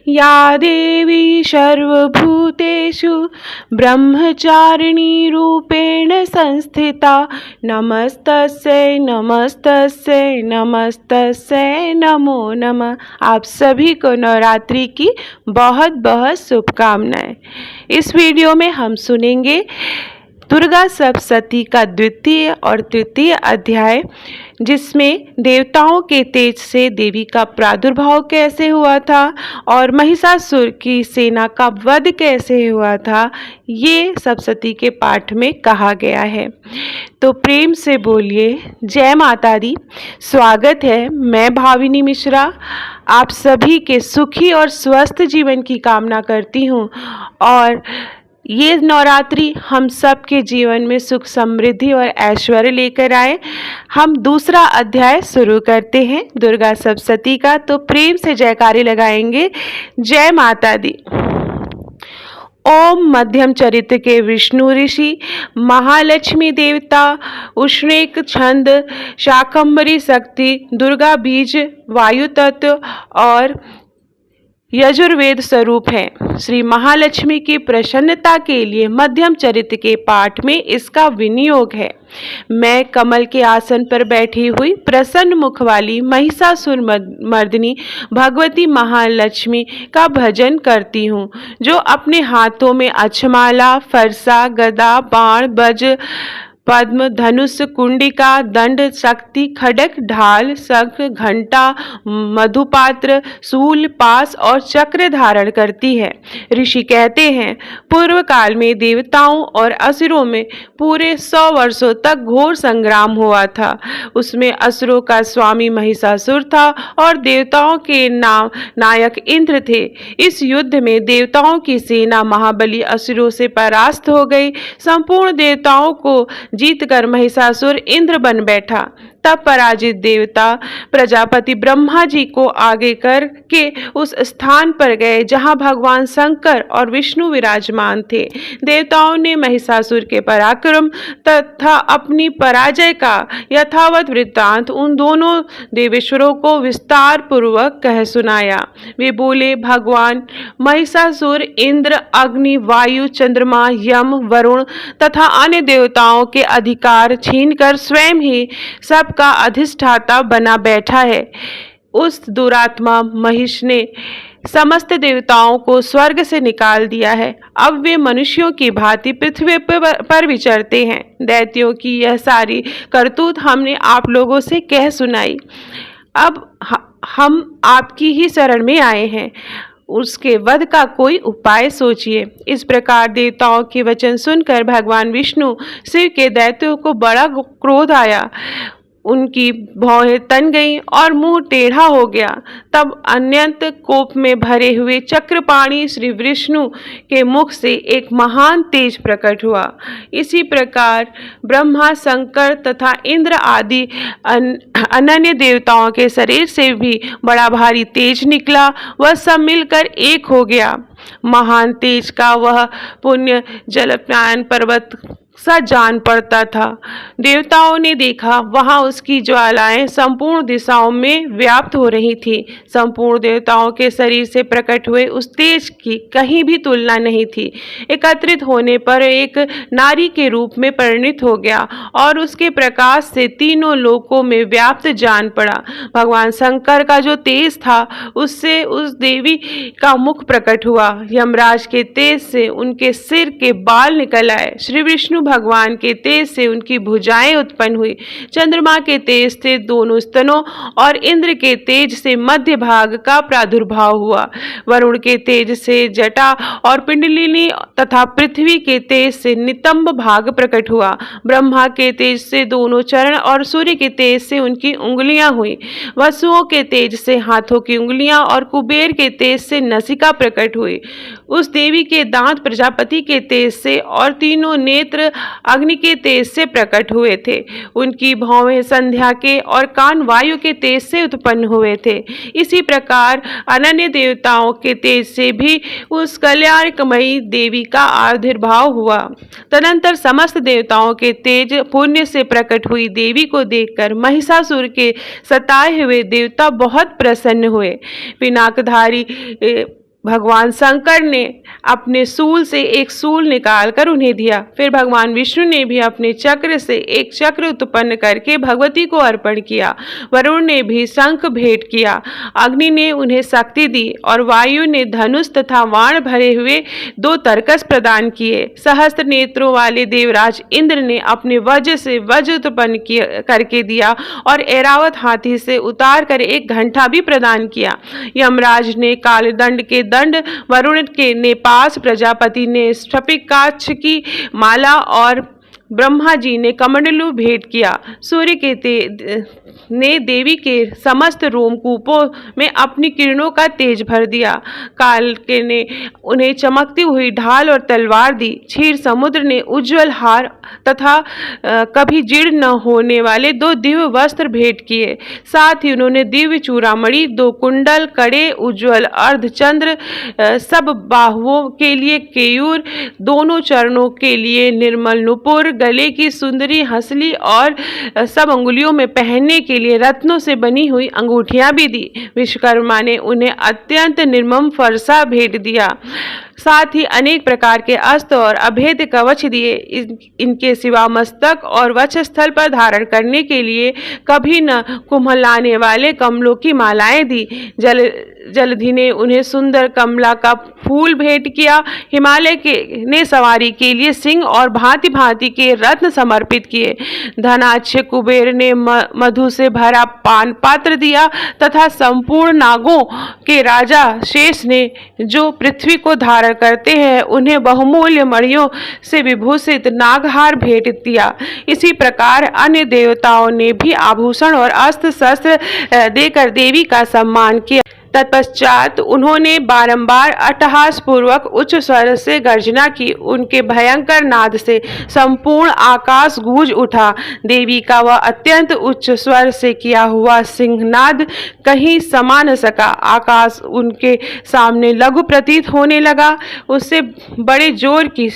या देवी सर्वभूतेषु ब्रह्मचारिणी रूपेण संस्थिता नमस्तस्यै नमस्तस्यै नमस्तस्यै नमो नमः। आप सभी को नवरात्रि की बहुत बहुत शुभकामनाएं। इस वीडियो में हम सुनेंगे दुर्गा सप्तशती का द्वितीय और तृतीय अध्याय, जिसमें देवताओं के तेज से देवी का प्रादुर्भाव कैसे हुआ था और महिषासुर की सेना का वध कैसे हुआ था, ये सप्तशती के पाठ में कहा गया है। तो प्रेम से बोलिए जय माता दी। स्वागत है, मैं भाविनी मिश्रा आप सभी के सुखी और स्वस्थ जीवन की कामना करती हूँ और ये नवरात्रि हम सब के जीवन में सुख समृद्धि और ऐश्वर्य लेकर आए। हम दूसरा अध्याय शुरू करते हैं दुर्गा सप्तशती का। तो प्रेम से जयकारे लगाएंगे जय माता दी। ओम मध्यम चरित्र के विष्णु ऋषि, महालक्ष्मी देवता, उष्णेक छंद, शाकंभरी शक्ति, दुर्गा बीज, वायु तत्व और यजुर्वेद स्वरूप है। श्री महालक्ष्मी की प्रसन्नता के लिए मध्यम चरित्र के पाठ में इसका विनियोग है। मैं कमल के आसन पर बैठी हुई प्रसन्न मुख वाली महिषासुर मर्दिनी भगवती महालक्ष्मी का भजन करती हूँ, जो अपने हाथों में अक्षमाला, फरसा, गदा, बाण, बज, पद्म, धनुष, कुंडिका, दंड, शक्ति, खड्ग, ढाल, शंख, घंटा, मधुपात्र, शूल, पास और चक्र धारण करती है। ऋषि कहते हैं, पूर्व काल में देवताओं और असुरों में पूरे 100 वर्षों तक घोर संग्राम हुआ था। उसमें असुरों का स्वामी महिषासुर था और देवताओं के नायक इंद्र थे। इस युद्ध में देवताओं की सेना महाबली असुरों से परास्त हो गई। संपूर्ण देवताओं को जीतकर महिषासुर इंद्र बन बैठा। तब पराजित देवता प्रजापति ब्रह्मा जी को आगे करके उस स्थान पर गए जहां भगवान शंकर और विष्णु विराजमान थे। देवताओं ने महिषासुर के पराक्रम तथा अपनी पराजय का यथावत वृत्तांत उन दोनों देवेश्वरों को विस्तार पूर्वक कह सुनाया। वे बोले, भगवान महिषासुर इंद्र, अग्नि, वायु, चंद्रमा, यम, वरुण तथा अन्य देवताओं के अधिकार छीनकर स्वयं ही सब का अधिष्ठाता बना बैठा है। उस दुरात्मा महिष ने समस्त देवताओं को स्वर्ग से निकाल दिया है। अब वे मनुष्यों की भांति पृथ्वी पर विचरते हैं। दैत्यों की यह सारी करतूत हमने आप लोगों से कह सुनाई। अब हम आपकी ही शरण में आए हैं, उसके वध का कोई उपाय सोचिए। इस प्रकार देवताओं के वचन सुनकर भगवान विष्णु शिव के दैत्यों को बड़ा क्रोध आया। उनकी भौहें तन गईं और मुंह टेढ़ा हो गया। तब अत्यंत कोप में भरे हुए चक्रपाणी श्री विष्णु के मुख से एक महान तेज प्रकट हुआ। इसी प्रकार ब्रह्मा, शंकर तथा इंद्र आदि अनन्य देवताओं के शरीर से भी बड़ा भारी तेज निकला। वह सब मिलकर एक हो गया। महान तेज का वह पुण्य जलपायन पर्वत सा जान पड़ता था। देवताओं ने देखा, वहां उसकी ज्वालाएं संपूर्ण दिशाओं में व्याप्त हो रही थी। संपूर्ण देवताओं के शरीर से प्रकट हुए उस तेज की कहीं भी तुलना नहीं थी। एकत्रित होने पर एक नारी के रूप में परिणित हो गया और उसके प्रकाश से तीनों लोकों में व्याप्त जान पड़ा। भगवान शंकर का जो तेज था, उससे उस देवी का मुख प्रकट हुआ। यमराज के तेज से उनके सिर के बाल निकल आए। श्री विष्णु भगवान के तेज से उनकी भुजाएं उत्पन्न हुई। चंद्रमा के तेज से दोनों स्तनों और इंद्र के तेज से मध्य भाग का प्रादुर्भाव हुआ। वरुण के तेज से जटा और पिंडलिनी तथा पृथ्वी के तेज से नितंब भाग प्रकट हुआ। ब्रह्मा के तेज से दोनों चरण और सूर्य के तेज से उनकी उंगलियां हुई। वसुओं के तेज से हाथों की उंगलियां और कुबेर के तेज से नसिका प्रकट हुई। उस देवी के दांत प्रजापति के तेज से और तीनों नेत्र अग्नि के तेज से प्रकट हुए थे। उनकी भौहें संध्या के और कान वायु के तेज से उत्पन्न हुए थे। इसी प्रकार अनन्य देवताओं के तेज से भी उस कल्याणमयी देवी का आविर्भाव हुआ। तदनंतर समस्त देवताओं के तेज पुण्य से प्रकट हुई देवी को देखकर महिषासुर के सताए हुए देवता बहुत प्रसन्न हुए। पिनाकधारी भगवान शंकर ने अपने शूल से एक शूल निकालकर उन्हें दिया। फिर भगवान विष्णु ने भी अपने चक्र से एक चक्र उत्पन्न करके भगवती को अर्पण किया। वरुण ने भी शंख भेंट किया। अग्नि ने उन्हें शक्ति दी और वायु ने धनुष तथा बाण भरे हुए 2 तरकस प्रदान किए। सहस्त्र नेत्रों वाले देवराज इंद्र ने अपने वज्र से वज्र उत्पन्न करके दिया और ऐरावत हाथी से उतार कर एक घंटा भी प्रदान किया। यमराज ने कालदंड के दंड, वरुण के नेपास, प्रजापति ने स्फटिकाक्ष की माला और ब्रह्मा जी ने कमंडलू भेंट किया। सूर्य के ने देवी के समस्त रोमकूपों में अपनी किरणों का तेज भर दिया। काल के ने उन्हें चमकती हुई ढाल और तलवार दी। क्षीर समुद्र ने उज्जवल हार तथा कभी जीर्ण न होने वाले 2 दिव्य वस्त्र भेंट किए। साथ ही उन्होंने दिव्य चूड़ामणि, 2 कुंडल, कड़े, उज्जवल अर्धचंद्र, सब बाहुओं के लिए केयूर, दोनों चरणों के लिए निर्मल नुपुर, गले की सुंदरी हंसली और सब अंगुलियों में पहनने के लिए रत्नों से बनी हुई अंगूठियां भी दी। विश्वकर्मा ने उन्हें अत्यंत निर्मम फरसा भेंट दिया। साथ ही अनेक प्रकार के अस्त्र और अभेद कवच दिए। इनके सिवा मस्तक और वक्षस्थल पर धारण करने के लिए कभी न कुम्हलाने वाले कमलों की मालाएं दी। जलधि ने उन्हें सुंदर कमला का फूल भेंट किया। हिमालय के ने सवारी के लिए सिंह और भांति भांति के रत्न समर्पित किए। धनाढ्य कुबेर ने मधु से भरा पान पात्र दिया तथा संपूर्ण नागों के राजा शेष ने जो पृथ्वी को धारण करते हैं उन्हें बहुमूल्य मणियों से विभूषित नागहार भेंट दिया। इसी प्रकार अन्य देवताओं ने भी आभूषण और अस्त्र शस्त्र देकर देवी का सम्मान किया। तत्पश्चात उन्होंने बारंबार अट्टहास पूर्वक उच्च स्वर से गर्जना की। उनके भयंकर नाद से संपूर्ण आकाश गूंज उठा। देवी का वह अत्यंत उच्च स्वर से किया हुआ सिंहनाद कहीं समा न सका। आकाश उनके सामने लघु प्रतीत होने लगा। उससे बड़े जोर की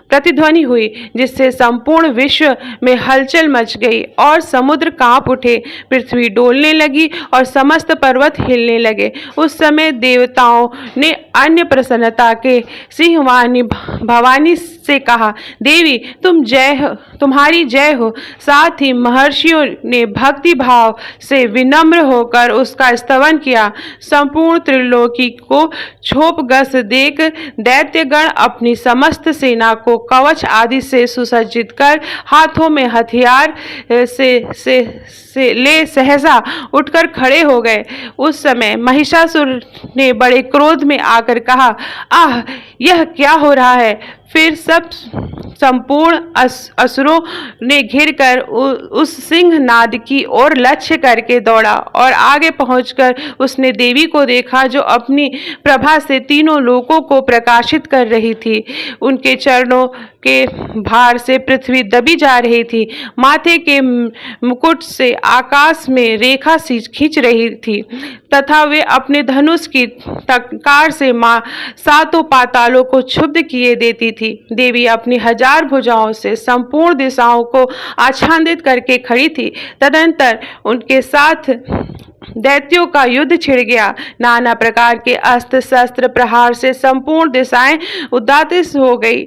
प्रतिध्वनि हुई जिससे संपूर्ण विश्व में हलचल मच गई और समुद्र कांप उठे, पृथ्वी डोलने लगी और समस्त पर्वत हिलने लगे। उस समय देवताओं ने अन्य प्रसन्नता के सिंहवाणी भवानी से कहा, देवी तुम्हारी जय हो। साथ ही महर्षियों ने भक्ति भाव से विनम्र होकर उसका स्तवन किया। संपूर्ण त्रिलोकी को छोपगस देख दैत्यगण अपनी समस्त सेना को कवच आदि से सुसज्जित कर हाथों में हथियार से ले सहसा उठकर खड़े हो गए। उस समय महिषासुर ने बड़े क्रोध में आकर कहा, आह, यह क्या हो रहा है। फिर सब संपूर्ण असुरों ने घिरकर उस सिंहनाद की ओर लक्ष्य करके दौड़ा और आगे पहुंचकर उसने देवी को देखा जो अपनी प्रभा से तीनों लोकों को प्रकाशित कर रही थी। उनके चरणों के भार से पृथ्वी दबी जा रही थी। माथे के मुकुट से आकाश में रेखा सी खींच रही थी तथा वे अपने धनुष की टंकार से सातों पातालों को क्षुब्ध किए देती थी। देवी अपनी 1000 भुजाओं से संपूर्ण दिशाओं को आच्छादित करके खड़ी थी। तदंतर उनके साथ दैत्यों का युद्ध छिड़ गया। नाना प्रकार के अस्त्र शस्त्र प्रहार से संपूर्ण दिशाएं उद्दातित हो गई।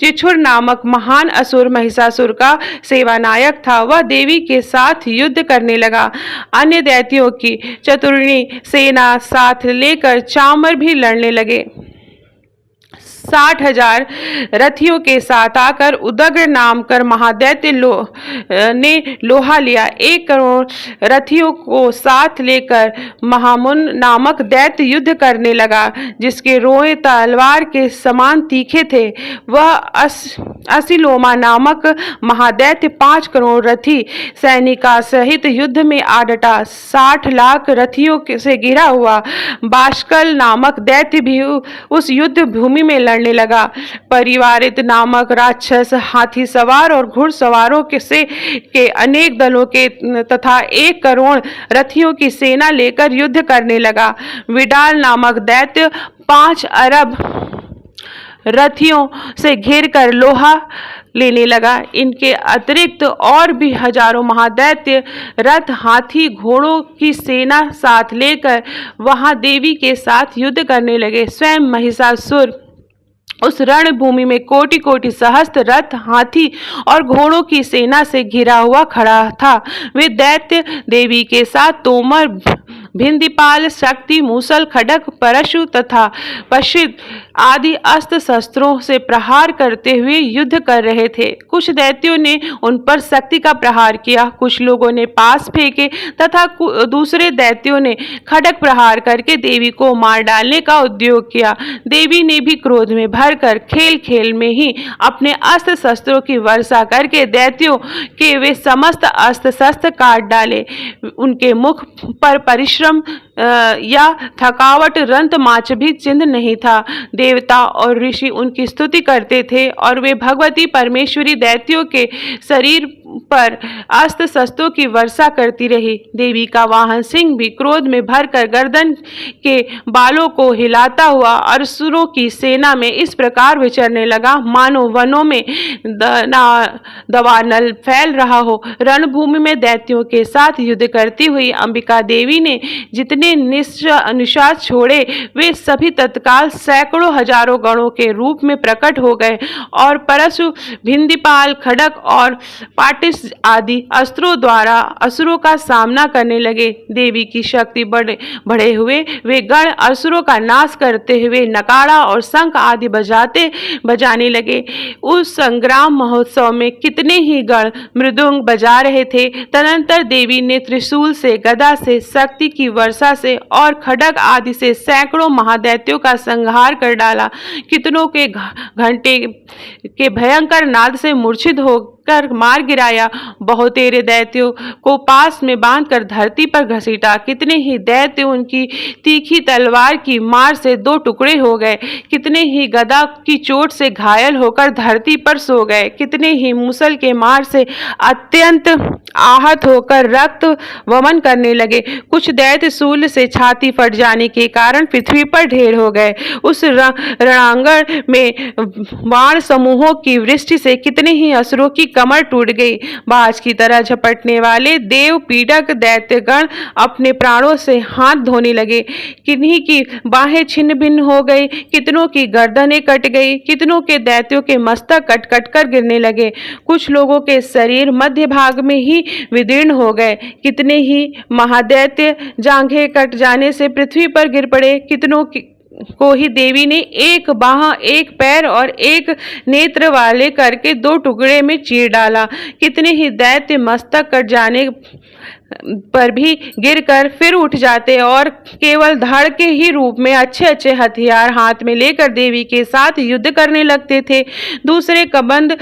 चिछुर नामक महान असुर महिषासुर का सेवानायक था। वह देवी के साथ युद्ध करने लगा। अन्य दैत्यों की चतुर्णी सेना साथ लेकर चामर भी लड़ने लगे। 60,000 रथियों के साथ आकर उदग्र नाम कर महादैत्य ने लोहा लिया। 1 करोड़ रथियों को साथ लेकर महामुन नामक दैत्य युद्ध करने लगा जिसके रोए तलवार के समान तीखे थे। वह असिलोमा नामक महादैत्य 5 करोड़ रथी सैनिका सहित युद्ध में आ डटा। 60 लाख रथियों से घिरा हुआ बाष्कल नामक दैत्य भी उस युद्ध भूमि में लड़ने लगा। परिवारित नामक राक्षस हाथी सवार और घुड़सवारों के अनेक दलों के तथा 1 करोड़ रथियों की सेना लेकर युद्ध करने लगा। विडाल नामक दैत्य 5 अरब रथियों से घेरकर लोहा लेने लगा। इनके अतिरिक्त और भी हजारों महादैत्य रथ, हाथी, घोड़ों की सेना साथ लेकर वहां देवी के साथ युद्ध करने लगे। स्वयं महिषासुर उस रणभूमि में कोटि कोटि सहस्त्र रथ, हाथी और घोड़ों की सेना से घिरा हुआ खड़ा था। वे दैत्य देवी के साथ तोमर, भिंदीपाल, शक्ति, मूसल, खड्ग, परशु तथा पश्चित आदि अस्त्र शस्त्रों से प्रहार करते हुए युद्ध कर रहे थे। कुछ दैत्यों ने उन पर शक्ति का प्रहार किया, कुछ लोगों ने पास फेंके तथा दूसरे दैत्यों ने खड्ग प्रहार करके देवी को मार डालने का उद्योग किया। देवी ने भी क्रोध में भरकर खेल खेल में ही अपने अस्त्र शस्त्रों की वर्षा करके दैत्यों के वे समस्त अस्त्र शस्त्र काट डाले। उनके मुख पर परिश्रम या थकावट, रंत माच भी चिन्ह नहीं था। देवता और ऋषि उनकी स्तुति करते थे और वे भगवती परमेश्वरी दैत्यों के शरीर पर अस्त्र शस्त्रों की वर्षा करती रही। देवी का वाहन सिंह भी क्रोध में भरकर गर्दन के बालों को हिलाता हुआ असुरों की सेना में इस प्रकार विचरने लगा, मानो वनों में दावानल फैल रहा हो। रणभूमि में दैत्यों के साथ युद्ध करती हुई अंबिका देवी ने जितने निशाच छोड़े, वे सभी तत्काल सैकड़ों हजारों गणों के रूप में प्रकट हो गए और परशु, भिंदीपाल, खड्ग और पाटिस आदि अस्त्रों द्वारा असुरों का सामना करने लगे। देवी की शक्ति बढ़े हुए वे गण असुरों का नाश करते हुए नगाड़ा और शंख आदि बजाने लगे। उस संग्राम महोत्सव में कितने ही गण मृदुंग बजा रहे थे। तदनंतर देवी ने त्रिशूल से, गदा से, शक्ति की वर्षा से और खड्ग आदि से सैकड़ों महादैत्यों का संहार कर डाला। कितनों के घंटे के भयंकर नाद से मूर्छित होकर मार गिराया। बहुतेरे दैत्यों को पास में बांधकर धरती पर घसीटा। कितने ही दैत्य उनकी तीखी तलवार की मार से दो टुकड़े हो गए। कितने ही गदा की चोट से घायल होकर धरती पर सो गए। कितने ही मूसल के मार से अत्यंत आहत होकर रक्त वमन करने लगे। कुछ दैत्य शूल से छाती फट जाने के कारण पृथ्वी पर ढेर हो गए। उस रणांगण में बाण समूहों की वृष्टि से कितने ही असुरों की कमर टूट गई। बाज की तरह झपटने वाले देव पीड़क दैत्यगण अपने प्राणों से हाथ धोने लगे। किन्हीं की बाहें छिन्न भिन्न हो गई, कितनों की गर्दनें कट गई, कितनों के दैत्यों के मस्तक कट कट कर गिरने लगे। कुछ लोगों के शरीर मध्य भाग में ही विदीर्ण हो गए। कितने ही महादैत्य जांघें कट जाने से पृथ्वी पर गिर पड़े। कितनों को ही देवी ने एक बाह, एक पैर और एक नेत्र वाले करके दो टुकड़े में चीर डाला। कितने ही दैत्य मस्तक कट जाने पर भी गिरकर फिर उठ जाते और केवल धड़ के ही रूप में अच्छे अच्छे हथियार हाथ में लेकर देवी के साथ युद्ध करने लगते थे। दूसरे कबंध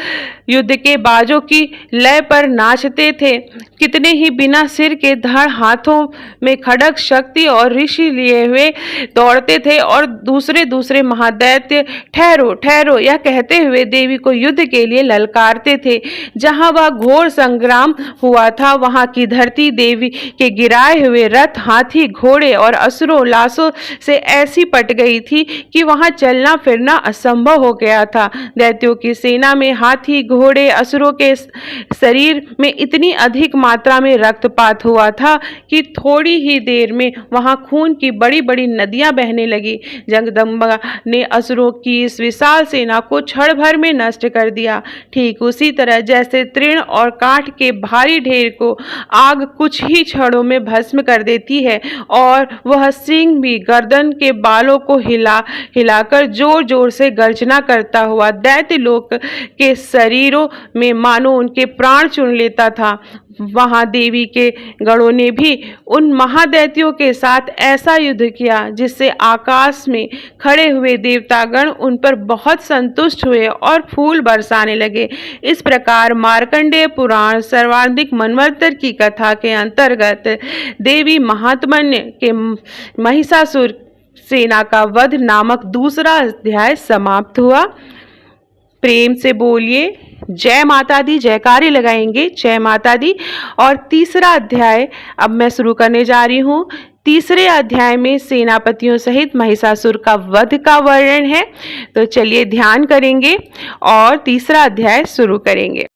युद्ध के बाजों की लय पर नाचते थे। कितने ही बिना सिर के धड़ हाथों में खड्ग, शक्ति और ऋषि लिए हुए दौड़ते थे और दूसरे महादैत्य ठहरो ठहरो यह कहते हुए देवी को युद्ध के लिए ललकारते थे। जहां वह घोर संग्राम हुआ था, वहां की धरती देवी के गिराए हुए रथ, हाथी, घोड़े और असुरों लाशों से ऐसी पट गई थी कि वहां चलना फिरना असंभव हो गया था। दैत्यों की सेना में हाथी, घोड़े, असुरों के शरीर में इतनी अधिक मात्रा में रक्तपात हुआ था कि थोड़ी ही देर में वहां खून की बड़ी बड़ी नदियां बहने लगी। जगदम्बा ने असुरों की इस विशाल सेना को क्षण भर में नष्ट कर दिया। ठीक उसी तरह जैसे तृण और काठ के भारी ढेर को आग कुछ ही क्षणों में भस्म कर देती है, और वह सिंह भी गर्दन के बालों को हिलाकर जोर जोर से गर्जना करता हुआ दैत्य लोक के शरीरों में मानो उनके प्राण चुन लेता था, वहां देवी के गणों ने भी उन महादैत्यों के साथ ऐसा युद्ध किया जिससे आकाश में खड़े हुए देवतागण उन पर बहुत संतुष्ट हुए और फूल बरसाने लगे। इस प्रकार मार्कंडेय पुराण सर्वाधिक मनवंतर की कथा के अंतर्गत देवी महात्म्य के महिषासुर सेना का वध नामक दूसरा अध्याय समाप्त हुआ। प्रेम से बोलिए जय माता दी, जयकारे लगाएंगे जय माता दी। और तीसरा अध्याय अब मैं शुरू करने जा रही हूँ। तीसरे अध्याय में सेनापतियों सहित महिषासुर का वध का वर्णन है। तो चलिए ध्यान करेंगे और तीसरा अध्याय शुरू करेंगे।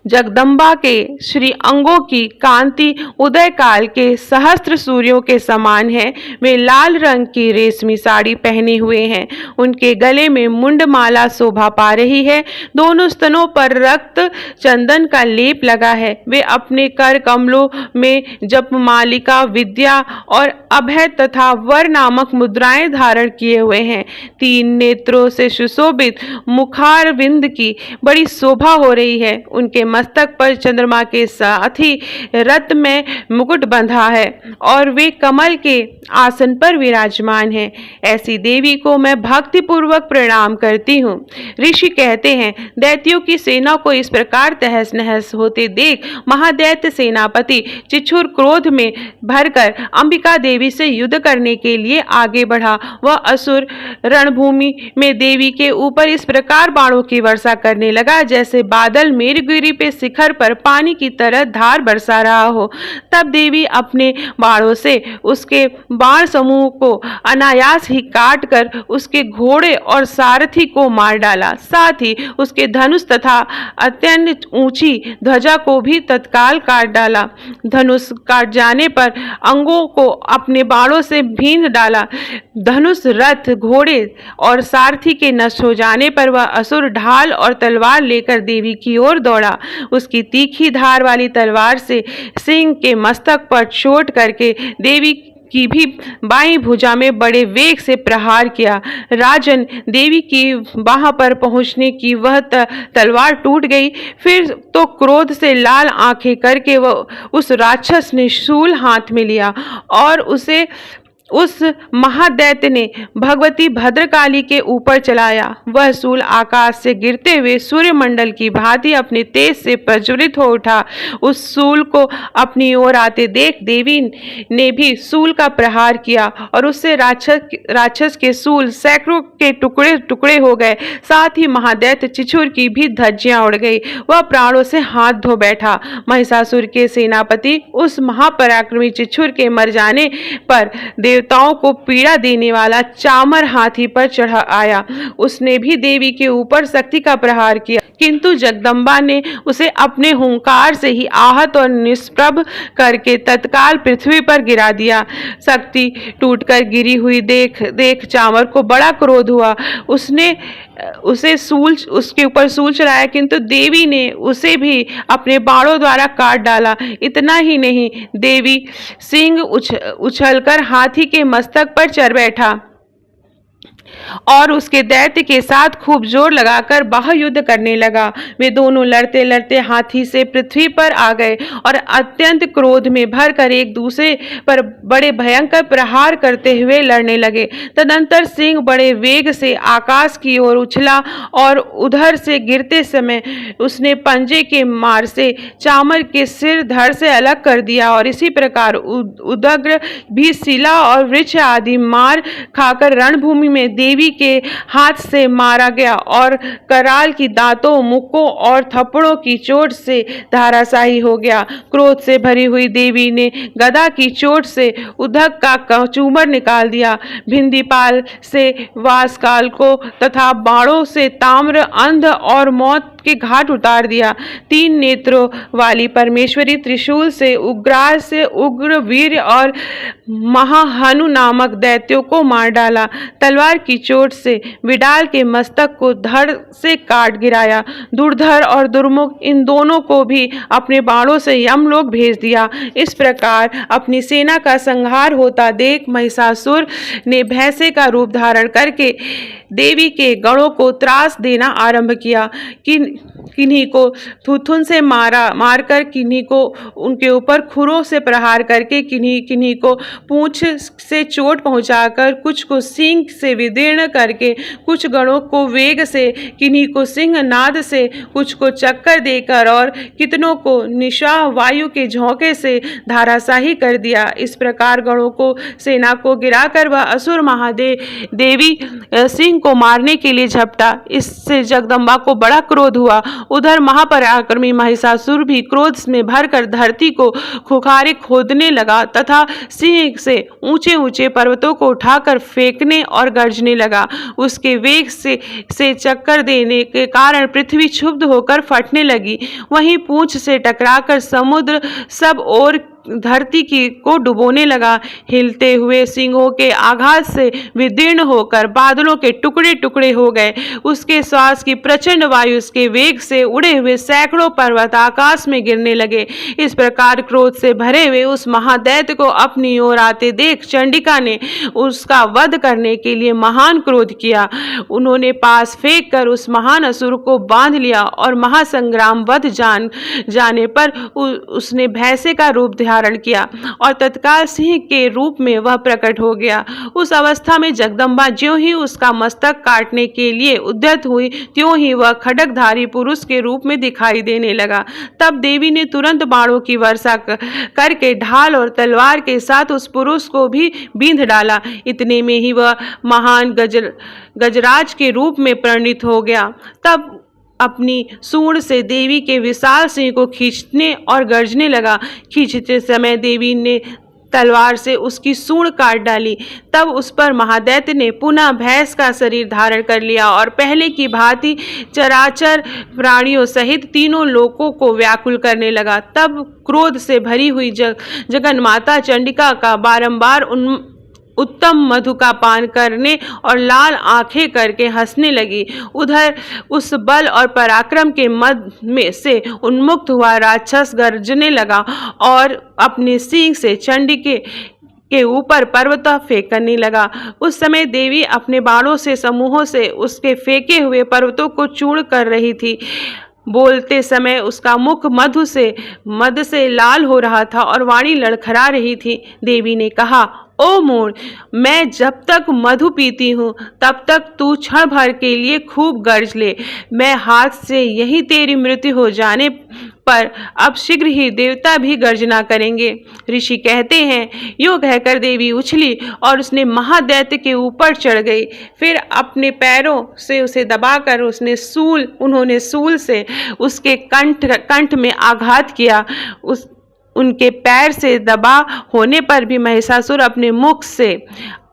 जगदम्बा के श्री अंगों की कांति उदय काल के सहस्त्र सूर्यों के समान है। वे लाल रंग की रेशमी साड़ी पहने हुए हैं। उनके गले में मुंडमाला शोभा पा रही है। दोनों स्तनों पर रक्त चंदन का लेप लगा है। वे अपने कर कमलों में जपमालिका, विद्या और अभय तथा वर नामक मुद्राएं धारण किए हुए हैं। 3 नेत्रों से सुशोभित मुखारविंद की बड़ी शोभा हो रही है। उनके मस्तक पर चंद्रमा के साथ ही रत्न में मुकुट बंधा है और वे कमल के आसन पर विराजमान हैं। ऐसी देवी को मैं भक्ति पूर्वक प्रणाम करती हूँ। ऋषि कहते हैं, दैत्यों की सेना को इस प्रकार तहस नहस होते देख महादैत्य सेनापति चिछुर क्रोध में भरकर अंबिका देवी से युद्ध करने के लिए आगे बढ़ा। वह असुर रणभूमि में देवी के ऊपर इस प्रकार बाणों की वर्षा करने लगा जैसे बादल मेरुगिरी पे शिखर पर पानी की तरह धार बरसा रहा हो। तब देवी अपने बाणों से उसके बाण समूह को अनायास ही काट कर उसके घोड़े और सारथी को मार डाला। साथ ही उसके धनुष तथा अत्यंत ऊंची ध्वजा को भी तत्काल काट डाला। धनुष काट जाने पर अंगों को अपने बाणों से भींध डाला। धनुष, रथ, घोड़े और सारथी के नष्ट हो जाने पर वह असुर ढाल और तलवार लेकर देवी की ओर दौड़ा। उसकी तीखी धार वाली तलवार से सिंह के मस्तक पर चोट करके देवी की भी बाईं भुजा में बड़े वेग से प्रहार किया। राजन, देवी की बाह पर पहुंचने की वह तलवार टूट गई। फिर तो क्रोध से लाल आंखें करके वह उस राक्षस ने शूल हाथ में लिया और उस महादैत्य ने भगवती भद्रकाली के ऊपर चलाया। वह शूल आकाश से गिरते हुए सूर्यमंडल की भांति अपने तेज से प्रज्वलित हो उठा। उस शूल को अपनी ओर आते देख देवी ने भी शूल का प्रहार किया और उससे राक्षस के शूल सैकड़ों के टुकड़े टुकड़े हो गए। साथ ही महादैत्य चिछुर की भी धज्जियां उड़ गई। वह प्राणों से हाथ धो बैठा। महिषासुर के सेनापति उस महापराक्रमी चिछुर के मर जाने पर देवताओं को पीड़ा देने वाला चामर हाथी पर चढ़ आया। उसने भी देवी के ऊपर शक्ति का प्रहार किया, किंतु जगदम्बा ने उसे अपने हुंकार से ही आहत और निष्प्रभ करके तत्काल पृथ्वी पर गिरा दिया। शक्ति टूटकर गिरी हुई देख चामर को बड़ा क्रोध हुआ। उसने उसके ऊपर सूल चलाया, किंतु देवी ने उसे भी अपने बाणों द्वारा काट डाला। इतना ही नहीं, देवी सिंह उछलकर हाथी के मस्तक पर चढ़ बैठा और उसके दैत्य के साथ खूब जोर लगाकर बाहुयुद्ध करने लगा। वे दोनों लड़ते लड़ते हाथी से पृथ्वी पर आ गए और अत्यंत क्रोध में भरकर एक दूसरे पर बड़े भयंकर प्रहार करते हुए लड़ने लगे। तदंतर सिंह बड़े वेग से आकाश की ओर उछला और उधर से गिरते समय उसने पंजे के मार से चामर के सिर धड़ से अलग कर दिया और इसी प्रकार उदग्र भी शिला और वृक्ष आदि मार खाकर रणभूमि में देवी के हाथ से मारा गया और कराल की दांतों, मुक्कों और थप्पड़ों की चोट से धाराशाही हो गया। क्रोध से भरी हुई देवी ने गदा की चोट से उधक का कचूमर निकाल दिया। भिंदीपाल से वासकाल को तथा बाणों से ताम्र, अंध और मौत के घाट उतार दिया। 3 नेत्रों वाली परमेश्वरी त्रिशूल से उग्राह से उग्र वीर और महाहनु नामक दैत्यों को मार डाला। तलवार की चोट से विडाल के मस्तक को धड़ से काट गिराया। दुर्धर और दुर्मुख इन दोनों को भी अपने बाणों से यमलोक भेज दिया। इस प्रकार अपनी सेना का संहार होता देख महिषासुर ने भैंसे का रूप धारण करके देवी के गणों को त्रास देना आरंभ किया। किन्हीं को थुथुन से मारकर, किन्हीं को उनके ऊपर खुरों से प्रहार करके, किन्हीं को पूंछ से चोट पहुंचाकर, कुछ को सींग से विदीर्ण करके, कुछ गणों को वेग से, किन्हीं को सिंह नाद से, कुछ को चक्कर देकर और कितनों को निशाह वायु के झोंके से धाराशाही कर दिया। इस प्रकार गणों को, सेना को गिराकर वह असुर महादेवी सिंह को मारने के लिए झपटा। इससे जगदम्बा को बड़ा क्रोध हुआ। उधर महापराक्रमी महिषासुर भी क्रोध में भरकर धरती को खुखारे खोदने लगा तथा सिंह से ऊंचे ऊंचे पर्वतों को उठाकर फेंकने और गरजने लगा। उसके वेग से चक्कर देने के कारण पृथ्वी क्षुब्ध होकर फटने लगी। वहीं पूंछ से टकराकर समुद्र सब ओर धरती को डुबोने लगा। हिलते हुए सिंहों के आघात से विदीर्ण होकर बादलों के टुकड़े टुकड़े हो गए। उसके श्वास की प्रचंड वायु उसके वेग से उड़े हुए सैकड़ों पर्वत आकाश में गिरने लगे। इस प्रकार क्रोध से भरे हुए उस महादैत्य को अपनी ओर आते देख चंडिका ने उसका वध करने के लिए महान क्रोध किया। उन्होंने पास फेंक कर उस महान असुर को बांध लिया और महासंग्राम वध जाने पर उसने भैंसे का रूप धारण किया और तत्काल सिंह के रूप में वह प्रकट हो गया। उस अवस्था में जगदम्बा ज्यों ही उसका मस्तक काटने के लिए उद्यत हुई त्यों ही वह खड्गधारी पुरुष के रूप में दिखाई देने लगा। तब देवी ने तुरंत बाणों की वर्षा करके ढाल और तलवार के साथ उस पुरुष को भी बींध डाला। इतने में ही वह महान गजराज के रूप में परिणित हो गया। तब अपनी सूंड से देवी के विशाल सिंह को खींचने और गरजने लगा। खींचते समय देवी ने तलवार से उसकी सूंड काट डाली। तब उस पर महादैत्य ने पुनः भैंस का शरीर धारण कर लिया और पहले की भांति चराचर प्राणियों सहित तीनों लोकों को व्याकुल करने लगा। तब क्रोध से भरी हुई जगन्माता चंडिका का बारंबार उत्तम मधु का पान करने और लाल आंखें करके हंसने लगी। उधर उस बल और पराक्रम के मद में से उन्मुक्त हुआ राक्षस गरजने लगा और अपने सींग से चंडिका के ऊपर पर्वत फेंकने लगा। उस समय देवी अपने बाणों से समूहों से उसके फेंके हुए पर्वतों को चूर्ण कर रही थी। बोलते समय उसका मुख मद से लाल हो रहा था और वाणी लड़खड़ा रही थी। देवी ने कहा, ओ मूढ़, मैं जब तक मधु पीती हूँ तब तक तू क्षण भर के लिए खूब गर्ज ले। मैं हाथ से यही तेरी मृत्यु हो जाने पर अब शीघ्र ही देवता भी गर्जना करेंगे। ऋषि कहते हैं, यूँ कहकर देवी उछली और उसने महादैत्य के ऊपर चढ़ गई। फिर अपने पैरों से उसे दबाकर उन्होंने सूल से उसके कंठ में आघात किया। उनके पैर से दबा होने पर भी महिषासुर अपने मुख से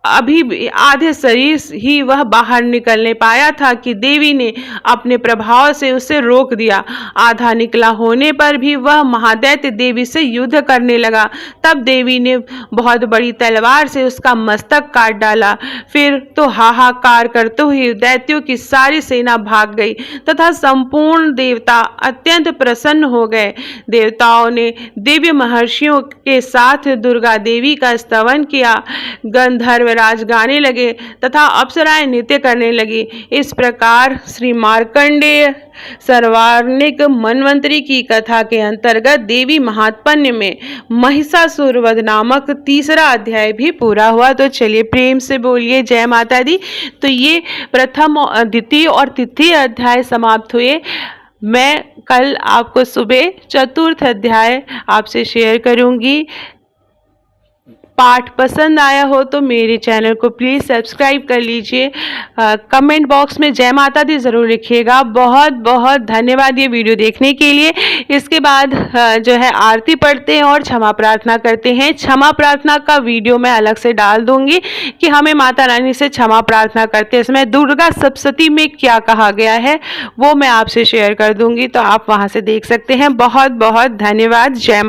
अभी भी आधे शरीर ही वह बाहर निकलने पाया था कि देवी ने अपने प्रभाव से उसे रोक दिया। आधा निकला होने पर भी वह महादैत्य देवी से युद्ध करने लगा। तब देवी ने बहुत बड़ी तलवार से उसका मस्तक काट डाला। फिर तो हाहाकार करते हुए दैत्यों की सारी सेना भाग गई तथा संपूर्ण देवता अत्यंत प्रसन्न हो गए। देवताओं ने दिव्य महर्षियों के साथ दुर्गा देवी का स्तवन किया। गंधर्व राज गाने लगे तथा अप्सराएं नृत्य करने लगी। इस प्रकार श्री मार्कंडेय सर्वार्णिक मन्वंतरी की कथा के अंतर्गत देवी महात्म्य में महिषासुर वध नामक तीसरा अध्याय भी पूरा हुआ। तो चलिए प्रेम से बोलिए जय माता दी। तो ये प्रथम, द्वितीय और तृतीय अध्याय समाप्त हुए। मैं कल आपको सुबह चतुर्थ अध्याय आपसे शेयर करूंगी। पाठ पसंद आया हो तो मेरे चैनल को प्लीज़ सब्सक्राइब कर लीजिए। कमेंट बॉक्स में जय माता दी ज़रूर लिखिएगा। बहुत बहुत धन्यवाद ये वीडियो देखने के लिए। इसके बाद जो है आरती पढ़ते हैं और क्षमा प्रार्थना करते हैं। क्षमा प्रार्थना का वीडियो मैं अलग से डाल दूंगी कि हमें माता रानी से क्षमा प्रार्थना करते समय दुर्गा सप्तशती में क्या कहा गया है, वो मैं आपसे शेयर कर दूंगी, तो आप वहाँ से देख सकते हैं। बहुत बहुत धन्यवाद। जय माता।